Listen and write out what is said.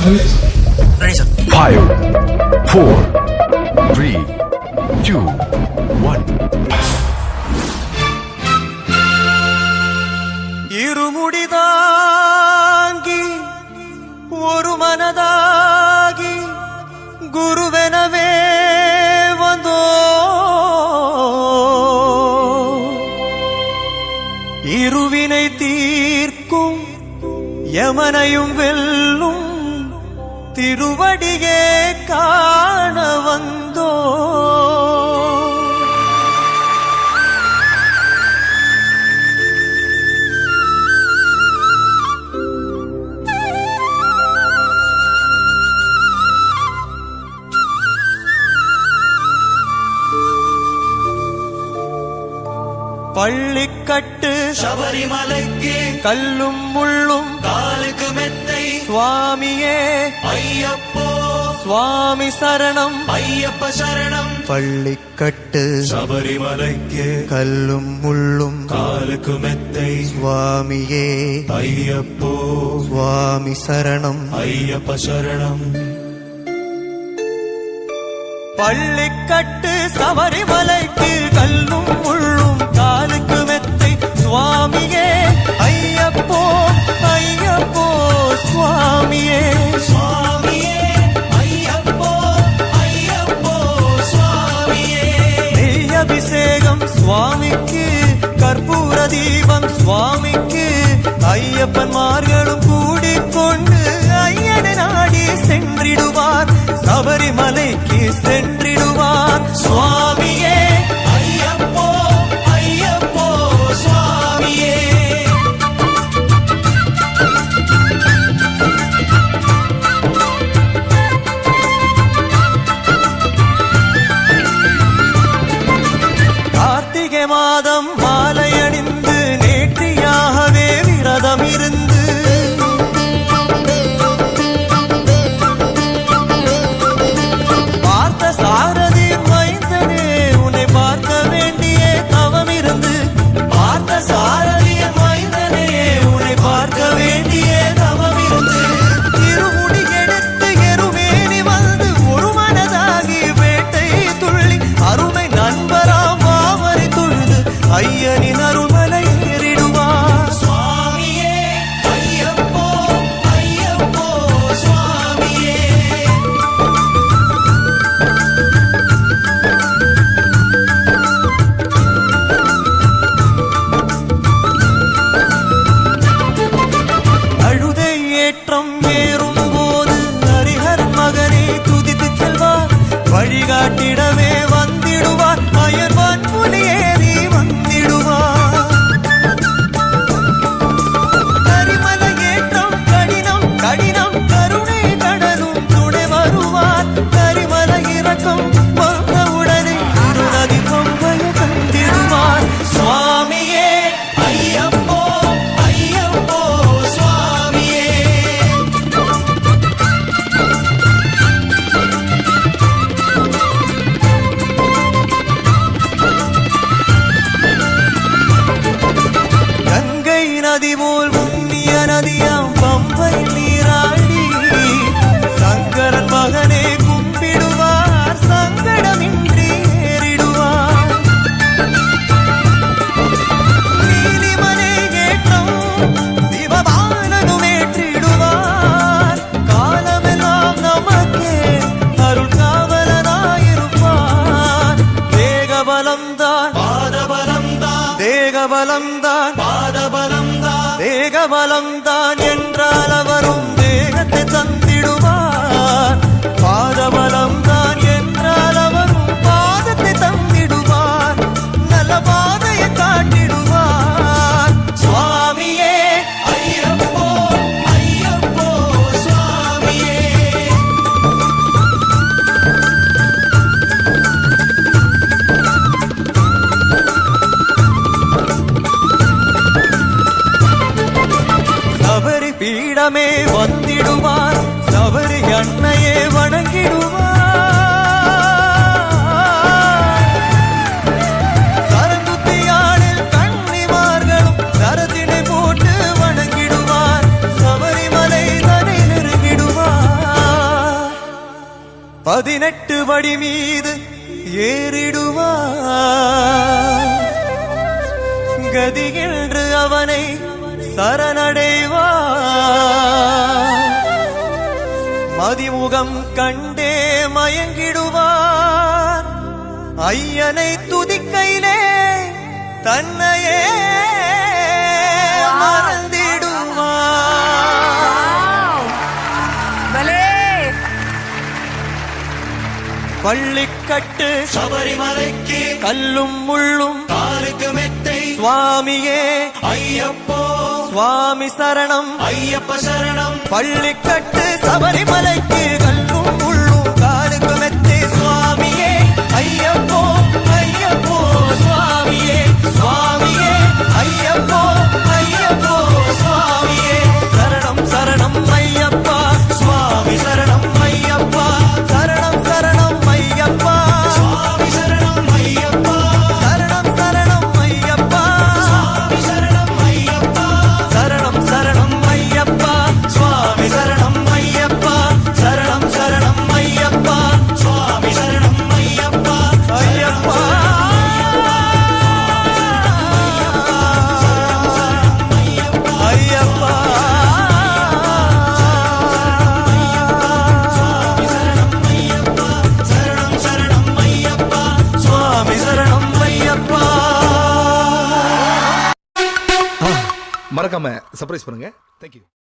Ready, sir. 5, 4, 3, 2, 1. இருமுடிதாங்கி ஒரு மனதாகி குருவெனவே வந்தோ இருவினை தீர்க்கும் யமனையும் வெல்லும் திருவடியே காண வந்தோ பள்ளிக்கட்டு சபரிமலைக்கு கல்லும் முள்ளும் காலுக்கு மெத்தை சுவாமியே ஐயப்போ சுவாமி சரணம் ஐயப்ப சரணம். பள்ளிக்கட்டு சபரிமலைக்கு கல்லும் முள்ளும் காலுக்கு மெத்தை சுவாமியே ஐயப்போ சுவாமி சரணம் ஐயப்ப சரணம். பள்ளிக்கட்டு சபரிமலைக்கு கல்லும் முள்ளும் காலுக்கு மெத்தை சுவாமியே ஐயப்போ ஐயப்போ சுவாமியே சுவாமியே ஐயப்போ ஐயப்போ சுவாமியே. நெய் அபிஷேகம் சுவாமிக்கு கற்பூர தீபம் சுவாமிக்கு ஐயப்பன்மார்களும் கூடிக்கொண்டு ஐயனை நாடி சென்றிடுவார் சபரிமலைக்கு சென்றிடுவார் சுவாமியே ஐயப்போ ஐயப்போ சுவாமியே. கார்த்திகை மாதம் மாலை அணிந்து நேற்றியாகவே விரதம் இருந்து பார்த்த சாரதி மைந்தனே உன்னை பார்க்க வேண்டிய தவம் இருந்து பார்த்த சாரதி மைந்தனே உன்னை பார்க்க வேண்டிய தவம் இருந்து இருமுடி எடுத்து எருமேனி வந்து ஒரு மனதாகி வேட்டை துள்ளி அருமை நண்பராம் வாவரை தொழுது ஐயனின் அருள்மலை ஏறிடுவார் சுவாமியே ஐயப்போ ஐயப்போ சுவாமியே. அழுதை ஏற்றம் ஏறும் போது ஹரிஹர் மகனை துதித்து செல்வார் வழிகாட்டிடவே வந்திடுவார் அயன் வன்முனி ஏறி வந்திடுவார் கரிமலை ஏற்றம் கடினம் கடினம் கருணை கடலும் துணை வருவார் கரிமலை இறக்கம் வந்தவுடனே இருநதி பொங்கையை கண்டிடுவார் சுவாமியே ஐயப்போ ஐயப்போ சுவாமியே. கங்கை நதி போல் புண்ணிய நதியாம் பம்பை நீராடி சங்கரன் மகனே கும்பிடுவார் சங்கடமின்றி ஏறிடுவார் நீலிமலை ஏற்றம் சிவபாலனும் ஏற்றிடுவார் காலமெல்லாம் நமக்கே அருள் காவலனாயிருப்பார் தேகபலம்தான் பாதபலம்தான் தேகபலம்தான் பாதபலம்தான் தேகபலம்தான் என்றால் அவரும் தேகத்தை தந்திடுவார் பாதபலம்தான் என்றால் அவரும் பாதத்தை தந்திடுவார் நல்ல பாதையை காட்டிடுவார் சுவாமியே ஐயப்போ ஐயப்போ சுவாமியே. சபரி பீடமே வந்திடுவார் சபரி அன்னையே வணங்கிடுவார் சரங்குத்தியாளில் கன்னிமார்களும் சரத்தினை போட்டு வணங்கிடுவார் சபரிமலை தனை நெருங்கிடுவார் 18 படி மீது ஏறிடுவார் கதி என்று அவனை சரணடைவார் மதிமுகம் கண்டே மயங்கிடுவார் ஐயனை துதிக்கையிலே தன்னையே மறந்திடுவார் பள்ளிக்கட்டு சபரிமலைக்கு கல்லும் முள்ளும் காலுக்கு மெத்தை சுவாமியே ஐயப்போ சுவாமி சரணம் ஐயப்ப சரணம் பள்ளிக்கட்டு சபரிமலைக்கு கல்லும் முள்ளும் காலுக்கு மெத்தை சுவாமியே ஐயப்போ ஐயப்போ சுவாமியே சுவாமியே ஐயப்போ ஐயப்போ சுவாமியே சரணம் சரணம் ஐயப்பா சுவாமி சரணம் ஐயப்பா சரணம் சரணம் ஐயப்பா சுவாமி சரணம் ஐயப்பா சரணம் சரணம் ஐயப்பா சுவாமி சரணம் ஐயப்பா சரணம் சரணம் ஐயப்பா சுவாமி சரணம் ஐயப்பா சரணம் சரணம் ஐயப்பா சுவாமி சரணம் ஐயப்பா ஐயப்பா ஐயப்பா சரணம் சரணம் ஐயப்பா சுவாமி சரணம் ஐயப்பா மறக்காம சர்ப்ரைஸ் பண்ணுங்க. தேங்க்யூ.